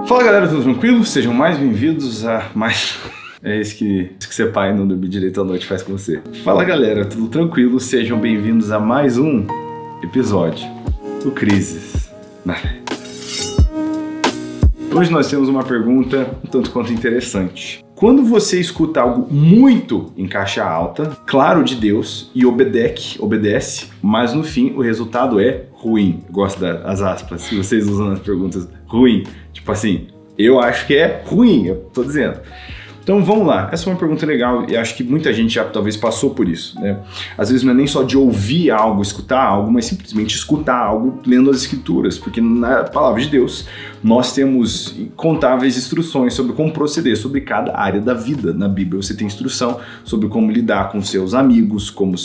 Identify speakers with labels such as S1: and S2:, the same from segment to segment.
S1: Fala galera, tudo tranquilo? Sejam mais bem-vindos a mais... É isso que ser pai e não dormir direito à noite faz com você. Fala galera, tudo tranquilo? Sejam bem-vindos a mais um episódio do Crises na Fé. Hoje nós temos uma pergunta um tanto quanto interessante. Quando você escuta algo muito em caixa alta, claro de Deus, e obedece, mas no fim o resultado é ruim. Eu gosto das aspas, se vocês usam nas perguntas, ruim. Tipo assim, eu acho que é ruim, eu tô dizendo. Então vamos lá, essa é uma pergunta legal e acho que muita gente já talvez passou por isso, né? Às vezes não é nem só de ouvir algo, escutar algo, mas simplesmente escutar algo lendo as escrituras, porque na palavra de Deus nós temos incontáveis instruções sobre como proceder, sobre cada área da vida. Na Bíblia você tem instrução sobre como lidar com seus amigos, como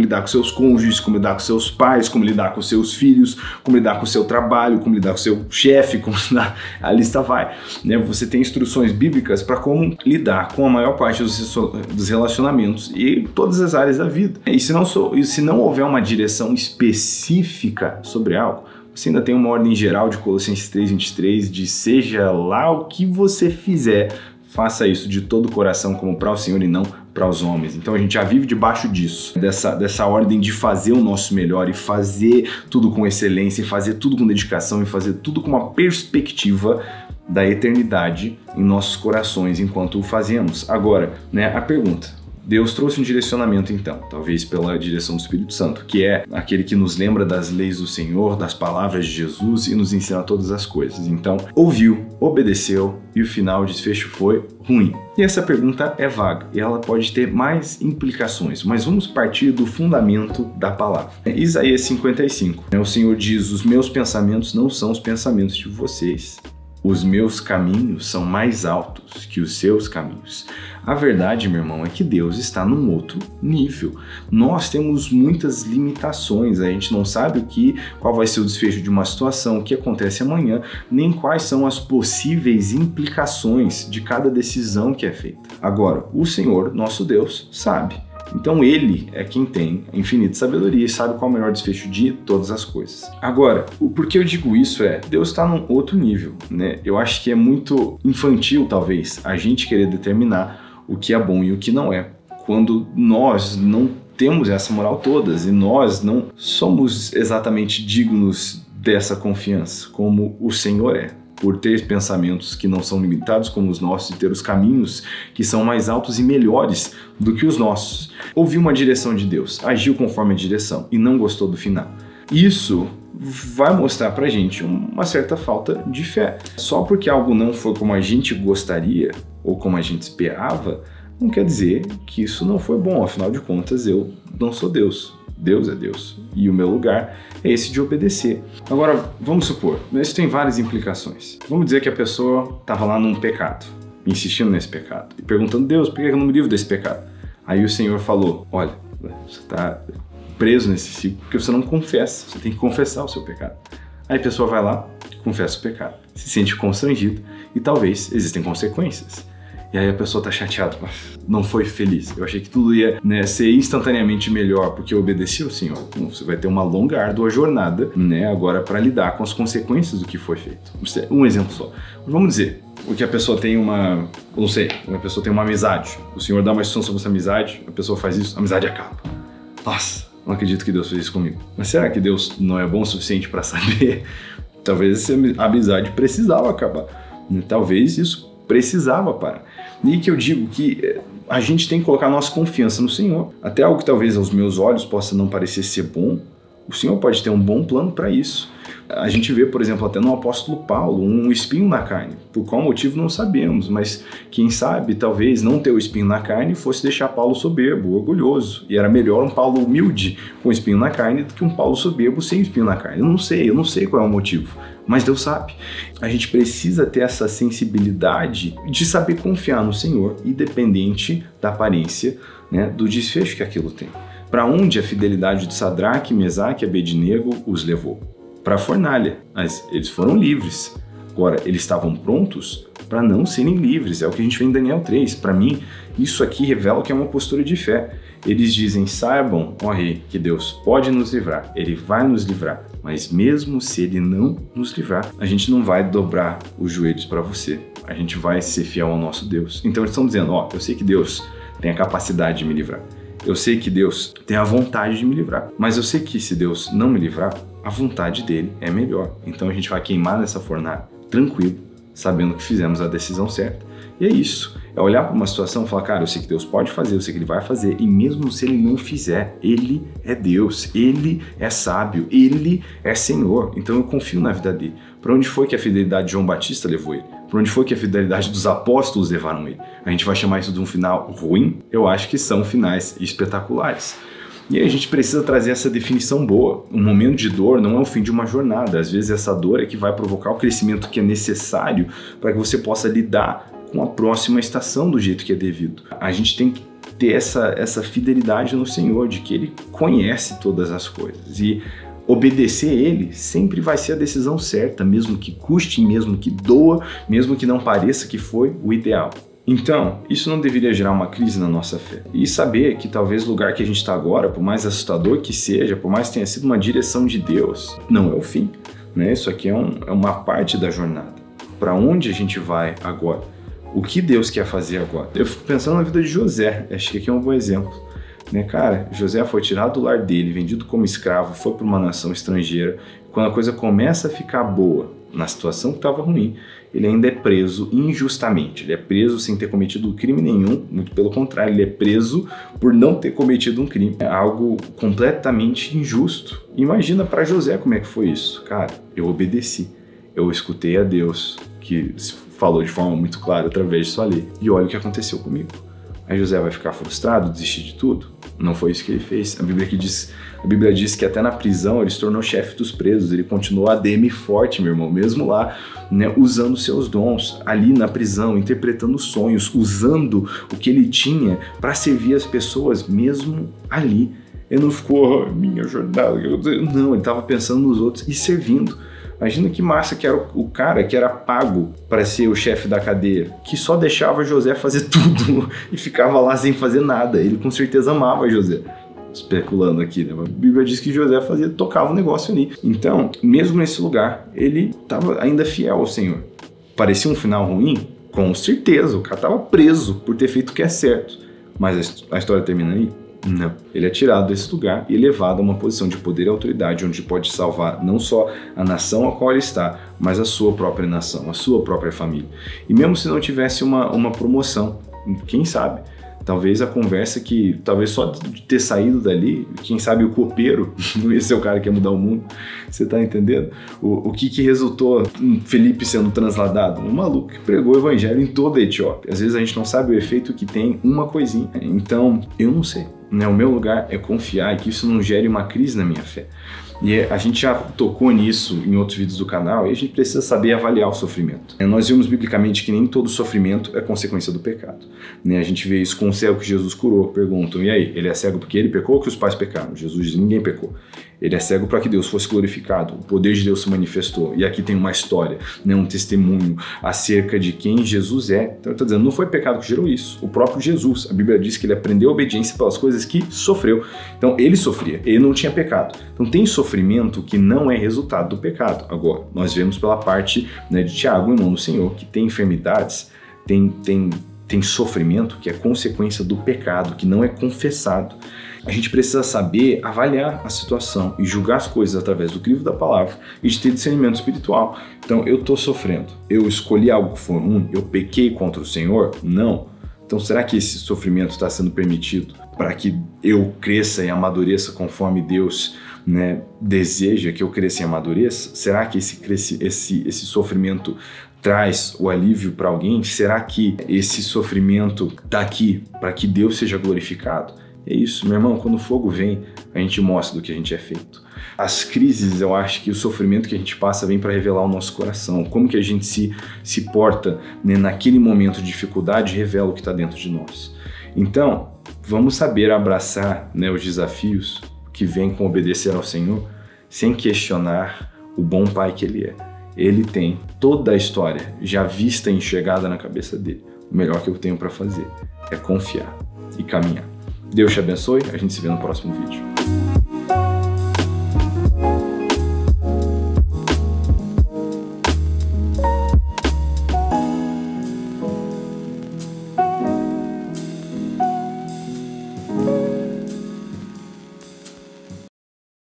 S1: lidar com seus cônjuges, como lidar com seus pais, como lidar com seus filhos, como lidar com o seu trabalho, como lidar com o seu chefe, como lidar, a lista vai, né? Você tem instruções bíblicas para como lidar com a maior parte dos relacionamentos e todas as áreas da vida. E se não houver uma direção específica sobre algo, você ainda tem uma ordem geral de Colossenses 3:23 de seja lá o que você fizer, faça isso de todo o coração como para o Senhor e não para os homens. Então a gente já vive debaixo disso, dessa ordem de fazer o nosso melhor e fazer tudo com excelência, e fazer tudo com dedicação e fazer tudo com uma perspectiva da eternidade em nossos corações enquanto o fazemos. Agora, né, a pergunta: Deus trouxe um direcionamento então, talvez pela direção do Espírito Santo, que é aquele que nos lembra das leis do Senhor, das palavras de Jesus e nos ensina todas as coisas. Então, ouviu, obedeceu e o final, o desfecho foi ruim. E essa pergunta é vaga e ela pode ter mais implicações, mas vamos partir do fundamento da palavra. Isaías 55, o Senhor diz: os meus pensamentos não são os pensamentos de vocês. Os meus caminhos são mais altos que os seus caminhos. A verdade, meu irmão, é que Deus está num outro nível. Nós temos muitas limitações, a gente não sabe qual vai ser o desfecho de uma situação, o que acontece amanhã, nem quais são as possíveis implicações de cada decisão que é feita. Agora, o Senhor, nosso Deus, sabe. Então ele é quem tem infinita sabedoria e sabe qual é o melhor desfecho de todas as coisas. Agora, o porquê eu digo isso é, Deus está num outro nível, né? Eu acho que é muito infantil, talvez, a gente querer determinar o que é bom e o que não é, quando nós não temos essa moral todas e nós não somos exatamente dignos dessa confiança, como o Senhor é. Por ter pensamentos que não são limitados como os nossos e ter os caminhos que são mais altos e melhores do que os nossos. Ouviu uma direção de Deus, agiu conforme a direção e não gostou do final. Isso vai mostrar pra gente uma certa falta de fé. Só porque algo não foi como a gente gostaria ou como a gente esperava, não quer dizer que isso não foi bom. Afinal de contas, eu não sou Deus. Deus é Deus e o meu lugar é esse de obedecer. Agora, vamos supor, isso tem várias implicações. Vamos dizer que a pessoa estava lá num pecado, insistindo nesse pecado e perguntando: Deus, por que eu não me livro desse pecado? Aí o Senhor falou: olha, você está preso nesse ciclo porque você não confessa, você tem que confessar o seu pecado. Aí a pessoa vai lá, confessa o pecado, se sente constrangido e talvez existem consequências. E aí a pessoa tá chateada, não foi feliz. Eu achei que tudo ia, né, ser instantaneamente melhor porque eu obedeci ao Senhor. Então, você vai ter uma longa, árdua jornada, né, agora para lidar com as consequências do que foi feito. Um exemplo só. Vamos dizer, que a pessoa tem uma pessoa tem uma amizade. O Senhor dá uma instrução sobre essa amizade, a pessoa faz isso, a amizade acaba. Nossa, não acredito que Deus fez isso comigo. Mas será que Deus não é bom o suficiente para saber? Talvez essa amizade precisava acabar. Talvez isso precisava parar. E que eu digo que a gente tem que colocar nossa confiança no Senhor. Até algo que talvez aos meus olhos possa não parecer ser bom, o Senhor pode ter um bom plano para isso. A gente vê, por exemplo, até no apóstolo Paulo, um espinho na carne. Por qual motivo não sabemos, mas quem sabe, talvez não ter o espinho na carne fosse deixar Paulo soberbo, orgulhoso. E era melhor um Paulo humilde com espinho na carne do que um Paulo soberbo sem espinho na carne. Eu não sei qual é o motivo, mas Deus sabe. A gente precisa ter essa sensibilidade de saber confiar no Senhor, independente da aparência, né, do desfecho que aquilo tem. Para onde a fidelidade de Sadraque, Mesaque e Abednego os levou? Para a fornalha, mas eles foram livres. Agora, eles estavam prontos para não serem livres. É o que a gente vê em Daniel 3. Para mim, isso aqui revela que é uma postura de fé. Eles dizem, saibam, ó rei, que Deus pode nos livrar, Ele vai nos livrar, mas mesmo se Ele não nos livrar, a gente não vai dobrar os joelhos para você, a gente vai ser fiel ao nosso Deus. Então eles estão dizendo, ó, eu sei que Deus tem a capacidade de me livrar, eu sei que Deus tem a vontade de me livrar, mas eu sei que se Deus não me livrar, a vontade dele é melhor. Então a gente vai queimar nessa fornalha tranquilo, sabendo que fizemos a decisão certa. E é isso, é olhar para uma situação e falar, cara, eu sei que Deus pode fazer, eu sei que Ele vai fazer, e mesmo se Ele não fizer, Ele é Deus, Ele é sábio, Ele é Senhor, então eu confio na vida dele. Para onde foi que a fidelidade de João Batista levou ele? Para onde foi que a fidelidade dos apóstolos levaram ele? A gente vai chamar isso de um final ruim? Eu acho que são finais espetaculares. E aí a gente precisa trazer essa definição boa. Um momento de dor não é o fim de uma jornada. Às vezes essa dor é que vai provocar o crescimento que é necessário para que você possa lidar com a próxima estação do jeito que é devido. A gente tem que ter essa fidelidade no Senhor, de que Ele conhece todas as coisas. E obedecer Ele sempre vai ser a decisão certa, mesmo que custe, mesmo que doa, mesmo que não pareça que foi o ideal. Então, isso não deveria gerar uma crise na nossa fé. E saber que talvez o lugar que a gente está agora, por mais assustador que seja, por mais que tenha sido uma direção de Deus, não é o fim, né? Isso aqui é uma parte da jornada. Para onde a gente vai agora? O que Deus quer fazer agora? Eu fico pensando na vida de José, acho que aqui é um bom exemplo. Né, cara, José foi tirado do lar dele, vendido como escravo, foi para uma nação estrangeira. Quando a coisa começa a ficar boa, na situação que estava ruim, ele ainda é preso injustamente. Ele é preso sem ter cometido crime nenhum, muito pelo contrário, ele é preso por não ter cometido um crime. É algo completamente injusto. Imagina para José como é que foi isso. Cara, eu obedeci, eu escutei a Deus, que falou de forma muito clara através de sua lei. E olha o que aconteceu comigo. Aí José vai ficar frustrado, desistir de tudo? Não foi isso que ele fez. A Bíblia diz que até na prisão ele se tornou chefe dos presos, ele continuou ADM forte, meu irmão, mesmo lá, né, usando seus dons, ali na prisão, interpretando sonhos, usando o que ele tinha para servir as pessoas, mesmo ali. Ele não ficou, minha jornada, não, ele estava pensando nos outros e servindo. Imagina que massa que era o cara que era pago para ser o chefe da cadeia, que só deixava José fazer tudo e ficava lá sem fazer nada. Ele com certeza amava José. Especulando aqui, né? A Bíblia diz que José tocava o negócio ali. Então, mesmo nesse lugar, ele estava ainda fiel ao Senhor. Parecia um final ruim? Com certeza, o cara estava preso por ter feito o que é certo. Mas a história termina aí? Não. Ele é tirado desse lugar e elevado a uma posição de poder e autoridade, onde pode salvar não só a nação a qual ele está, mas a sua própria nação, a sua própria família. E mesmo se não tivesse uma promoção, quem sabe? Talvez a conversa que, talvez só de ter saído dali, quem sabe o copeiro, não ia ser o cara que ia mudar o mundo, você tá entendendo? O que resultou em Felipe sendo transladado? Um maluco que pregou o evangelho em toda a Etiópia. Às vezes a gente não sabe o efeito que tem uma coisinha. Então, eu não sei. Né? O meu lugar é confiar e que isso não gere uma crise na minha fé. E a gente já tocou nisso em outros vídeos do canal e a gente precisa saber avaliar o sofrimento. Nós vimos biblicamente que nem todo sofrimento é consequência do pecado. A gente vê isso com o cego que Jesus curou. Perguntam, e aí, ele é cego porque ele pecou ou que os pais pecaram? Jesus diz, ninguém pecou. Ele é cego para que Deus fosse glorificado, o poder de Deus se manifestou. E aqui tem uma história, né, um testemunho acerca de quem Jesus é. Então ele está dizendo, não foi pecado que gerou isso, o próprio Jesus. A Bíblia diz que ele aprendeu a obediência pelas coisas que sofreu. Então ele sofria, ele não tinha pecado. Então tem sofrimento que não é resultado do pecado. Agora, nós vemos pela parte, né, de Tiago, irmão do Senhor, que tem enfermidades, tem sofrimento que é consequência do pecado, que não é confessado. A gente precisa saber avaliar a situação e julgar as coisas através do crivo da palavra e de ter discernimento espiritual. Então, eu estou sofrendo, eu escolhi algo que for ruim, eu pequei contra o Senhor? Não. Então, será que esse sofrimento está sendo permitido para que eu cresça e amadureça conforme Deus, né, deseja que eu cresça e amadureça? Será que esse sofrimento traz o alívio para alguém? Será que esse sofrimento está aqui para que Deus seja glorificado? É isso, meu irmão, quando o fogo vem, a gente mostra do que a gente é feito. As crises, eu acho que o sofrimento que a gente passa vem para revelar o nosso coração. Como que a gente se porta, né, naquele momento de dificuldade, revela o que está dentro de nós. Então, vamos saber abraçar, né, os desafios que vêm com obedecer ao Senhor, sem questionar o bom Pai que Ele é. Ele tem toda a história já vista e enxergada na cabeça dele. O melhor que eu tenho para fazer é confiar e caminhar. Deus te abençoe, a gente se vê no próximo vídeo.